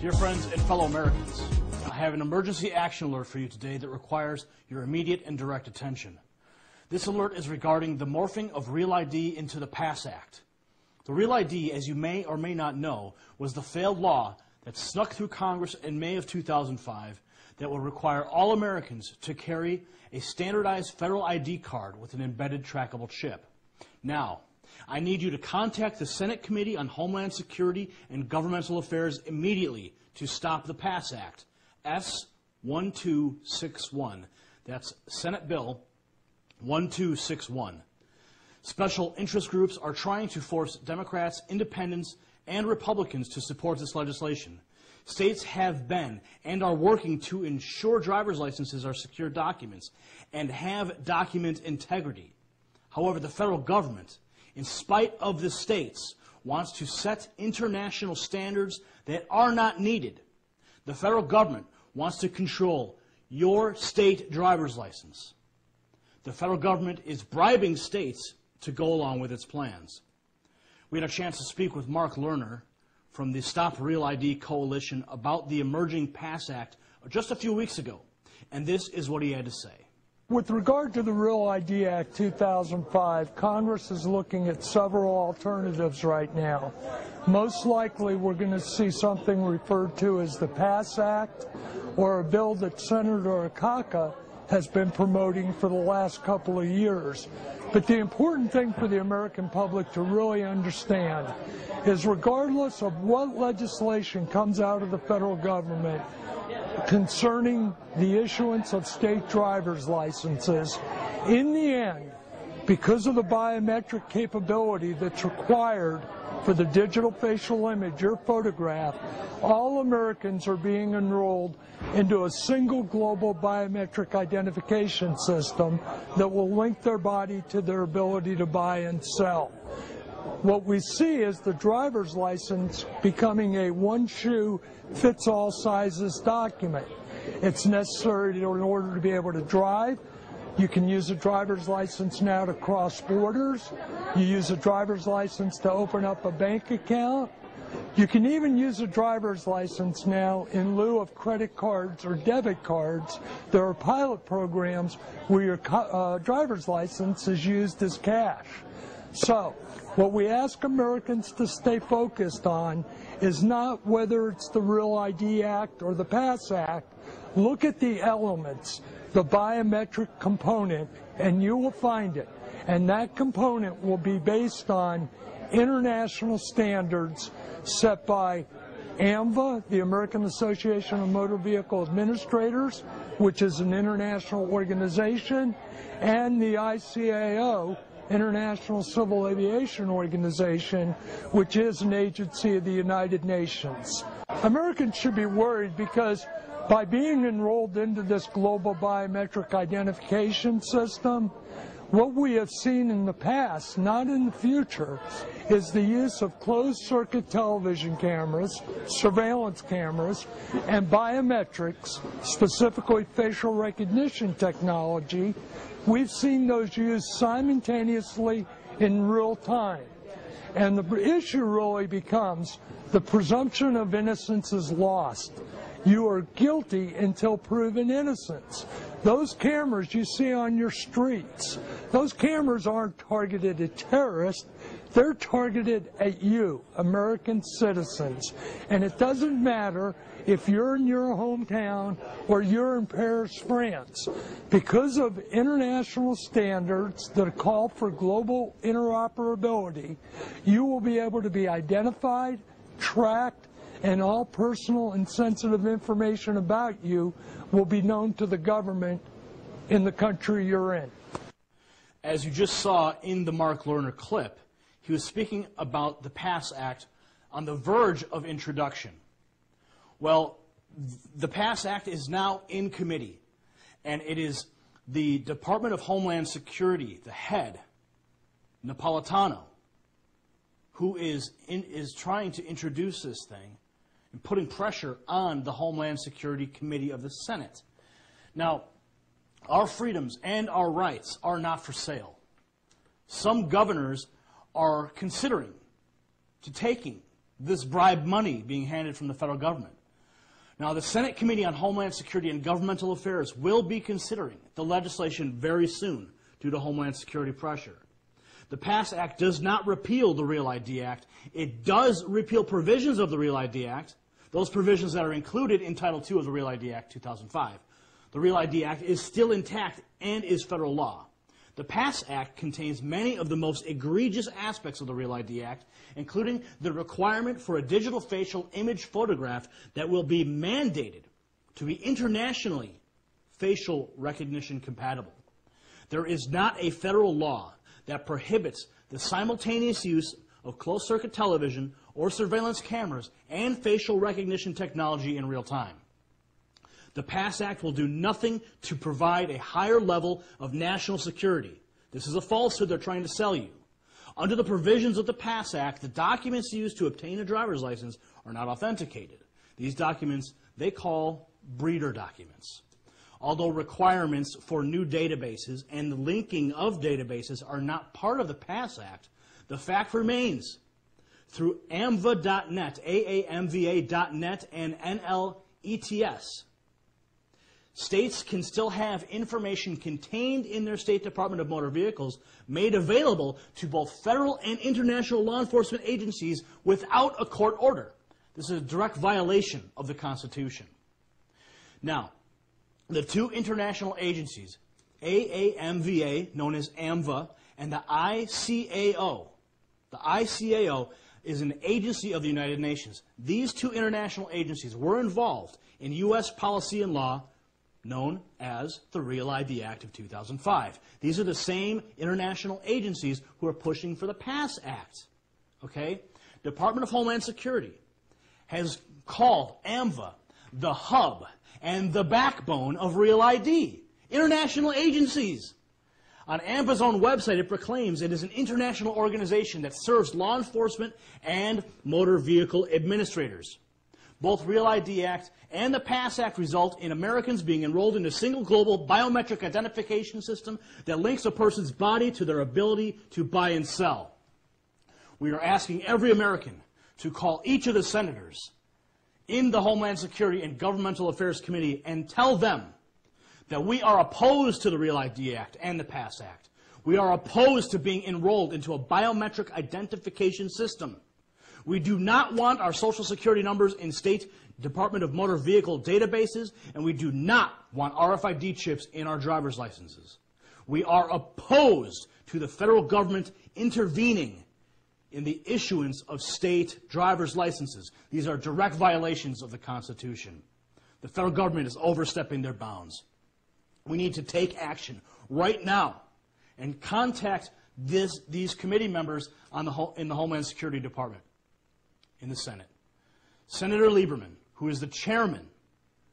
Dear friends and fellow Americans, I have an emergency action alert for you today that requires your immediate and direct attention. This alert is regarding the morphing of Real ID into the PASS Act. The Real ID, as you may or may not know, was the failed law that snuck through Congress in May of 2005 that will require all Americans to carry a standardized federal ID card with an embedded trackable chip. Now, I need you to contact the Senate Committee on Homeland Security and Governmental Affairs immediately to stop the PASS Act, S.1261. That's Senate Bill 1261. Special interest groups are trying to force Democrats, independents, and Republicans to support this legislation. States have been and are working to ensure driver's licenses are secure documents and have document integrity. However, the federal government, in spite of the states, wants to set international standards that are not needed. The federal government wants to control your state driver's license. The federal government is bribing states to go along with its plans. We had a chance to speak with Mark Lerner from the Stop Real ID Coalition about the emerging PASS Act just a few weeks ago, and this is what he had to say. With regard to the Real ID Act 2005, Congress is looking at several alternatives right now. Most likely we're going to see something referred to as the PASS Act, or a bill that Senator Akaka has been promoting for the last couple of years. But the important thing for the American public to really understand is, regardless of what legislation comes out of the federal government concerning the issuance of state driver's licenses, in the end, because of the biometric capability that's required for the digital facial image, your photograph, all Americans are being enrolled into a single global biometric identification system that will link their body to their ability to buy and sell. What we see is the driver's license becoming a one-shoe-fits-all sizes document. It's necessary in order to be able to drive. You can use a driver's license now to cross borders. You use a driver's license to open up a bank account. You can even use a driver's license now in lieu of credit cards or debit cards. There are pilot programs where your driver's license is used as cash. So, what we ask Americans to stay focused on is not whether it's the Real ID Act or the PASS Act. Look at the elements, the biometric component, and you will find it. And that component will be based on international standards set by AMVA, the American Association of Motor Vehicle Administrators, which is an international organization, and the ICAO, International Civil Aviation Organization, which is an agency of the United Nations. Americans should be worried because by being enrolled into this global biometric identification system, what we have seen in the past, not in the future, is the use of closed-circuit television cameras, surveillance cameras, and biometrics, specifically facial recognition technology. We've seen those used simultaneously in real time. And the issue really becomes the presumption of innocence is lost. You are guilty until proven innocence. Those cameras you see on your streets, those cameras aren't targeted at terrorists. They're targeted at you, American citizens. And it doesn't matter if you're in your hometown or you're in Paris, France. Because of international standards that call for global interoperability, you will be able to be identified, tracked, and all personal and sensitive information about you will be known to the government in the country you're in. As you just saw in the Mark Lerner clip, he was speaking about the PASS Act on the verge of introduction. Well, the PASS Act is now in committee, and it is the Department of Homeland Security, the head, Napolitano, who is trying to introduce this thing and putting pressure on the Homeland Security Committee of the Senate. Now, our freedoms and our rights are not for sale. Some governors are considering taking this bribe money being handed from the federal government. Now, the Senate Committee on Homeland Security and Governmental Affairs will be considering the legislation very soon due to Homeland Security pressure. The PASS Act does not repeal the REAL ID Act. It does repeal provisions of the REAL ID Act, those provisions that are included in Title II of the REAL ID Act 2005. The REAL ID Act is still intact and is federal law. The PASS Act contains many of the most egregious aspects of the REAL ID Act, including the requirement for a digital facial image photograph that will be mandated to be internationally facial recognition compatible. There is not a federal law that prohibits the simultaneous use of closed-circuit television or surveillance cameras and facial recognition technology in real time. The PASS Act will do nothing to provide a higher level of national security. This is a falsehood they're trying to sell you. Under the provisions of the PASS Act, the documents used to obtain a driver's license are not authenticated. These documents they call breeder documents. Although requirements for new databases and the linking of databases are not part of the PASS Act, the fact remains through AAMVA.net, AAMVA.net, and NLETS, states can still have information contained in their State Department of Motor Vehicles made available to both federal and international law enforcement agencies without a court order. This is a direct violation of the Constitution. Now, the two international agencies, AAMVA, known as AMVA, and the ICAO. The ICAO is an agency of the United Nations. These two international agencies were involved in U.S. policy and law known as the REAL ID Act of 2005. These are the same international agencies who are pushing for the PASS Act. Okay? Department of Homeland Security has called AMVA the hub and the backbone of REAL ID. International agencies. On AMVA's own website, it proclaims it is an international organization that serves law enforcement and motor vehicle administrators. Both REAL ID Act and the PASS Act result in Americans being enrolled in a single global biometric identification system that links a person's body to their ability to buy and sell. We are asking every American to call each of the senators in the Homeland Security and Governmental Affairs Committee and tell them that we are opposed to the REAL ID Act and the PASS Act. We are opposed to being enrolled into a biometric identification system. We do not want our Social Security numbers in State Department of Motor Vehicle databases, and we do not want RFID chips in our driver's licenses. We are opposed to the federal government intervening in the issuance of state driver's licenses. These are direct violations of the Constitution. The federal government is overstepping their bounds. We need to take action right now and contact these committee members in the Homeland Security Department. In the Senate. Senator Lieberman, who is the chairman,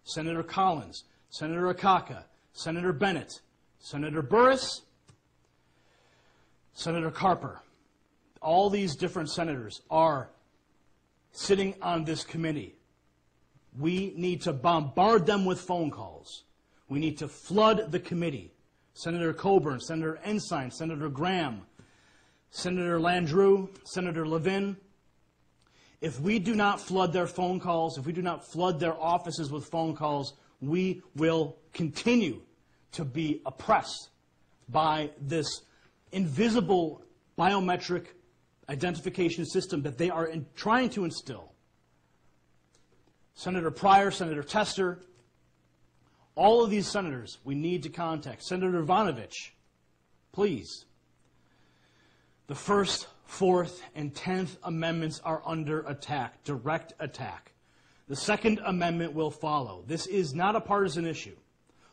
Senator Collins, Senator Akaka, Senator Bennett, Senator Burris, Senator Carper. All these different senators are sitting on this committee. We need to bombard them with phone calls. We need to flood the committee. Senator Coburn, Senator Ensign, Senator Graham, Senator Landrieu, Senator Levin. If we do not flood their phone calls, if we do not flood their offices with phone calls, we will continue to be oppressed by this invisible biometric identification system that they are trying to instill. Senator Pryor, Senator Tester, all of these senators we need to contact. Senator Ivanovich, please. The First, Fourth, and 10th Amendments are under attack, direct attack. The Second Amendment will follow. This is not a partisan issue.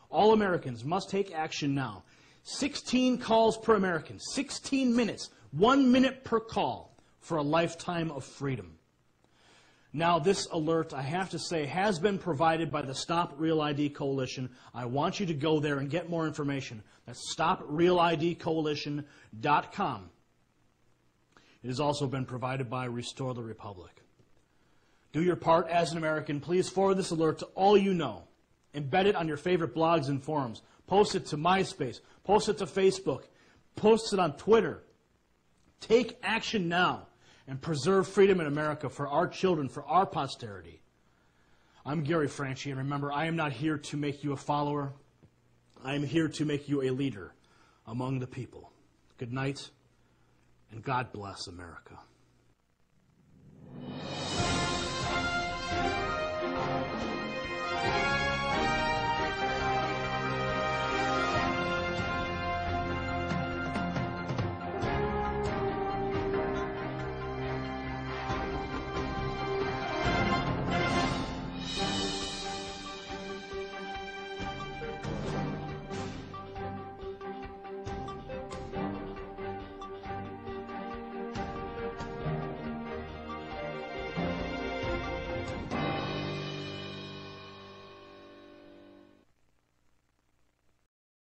All Americans must take action now. 16 calls per American, 16 minutes, 1 minute per call for a lifetime of freedom. Now, this alert, I have to say, has been provided by the Stop Real ID Coalition. I want you to go there and get more information. That's StopRealIDCoalition.com. It has also been provided by Restore the Republic. Do your part as an American. Please forward this alert to all you know. Embed it on your favorite blogs and forums. Post it to MySpace. Post it to Facebook. Post it on Twitter. Take action now and preserve freedom in America for our children, for our posterity. I'm Gary Franchi, and remember, I am not here to make you a follower. I am here to make you a leader among the people. Good night, and God bless America.